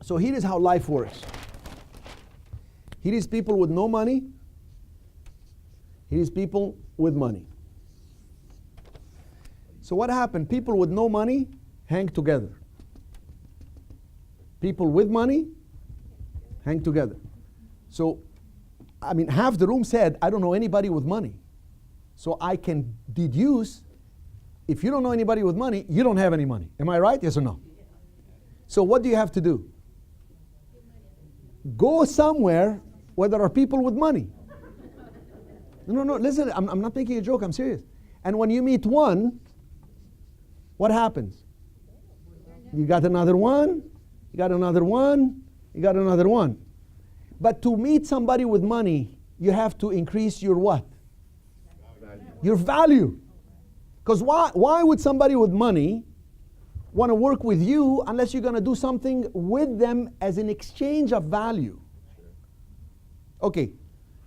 So here is how life works. Here is people with no money. Here is people with money. So what happened? People with no money hang together. People with money hang together. So, I mean, half the room said, I don't know anybody with money. So I can deduce, if you don't know anybody with money, you don't have any money. Am I right? Yes or no? So what do you have to do? Go somewhere where there are people with money. No, listen, I'm not making a joke, I'm serious. And when you meet one, what happens? You got another one, you got another one, you got another one. But to meet somebody with money, you have to increase your what? Your value. Because why would somebody with money want to work with you unless you're going to do something with them as an exchange of value? Okay,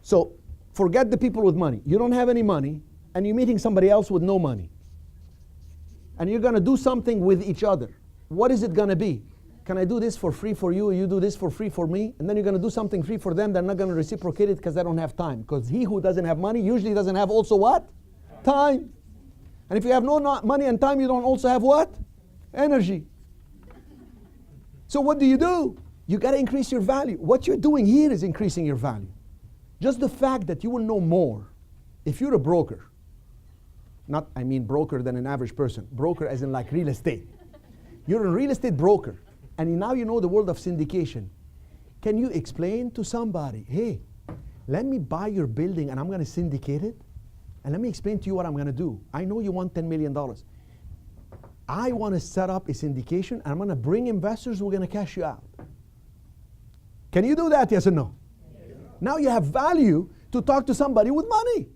so forget the people with money. You don't have any money, and you're meeting somebody else with no money. And you're going to do something with each other. What is it going to be? Can I do this for free for you, you do this for free for me? And then you're going to do something free for them. They're not going to reciprocate it because they don't have time. Because he who doesn't have money usually doesn't have also what? Time. And if you have no money and time, you don't also have what? Energy. So what do? You got to increase your value. What you're doing here is increasing your value. Just the fact that you will know more. If you're a broker, not, I mean broker than an average person. Broker as in like real estate. You're a real estate broker. And now you know the world of syndication. Can you explain to somebody, hey, let me buy your building and I'm going to syndicate it? And let me explain to you what I'm going to do. I know you want $10 million. I want to set up a syndication and I'm going to bring investors who are going to cash you out. Can you do that, yes or no? Yes. Now you have value to talk to somebody with money.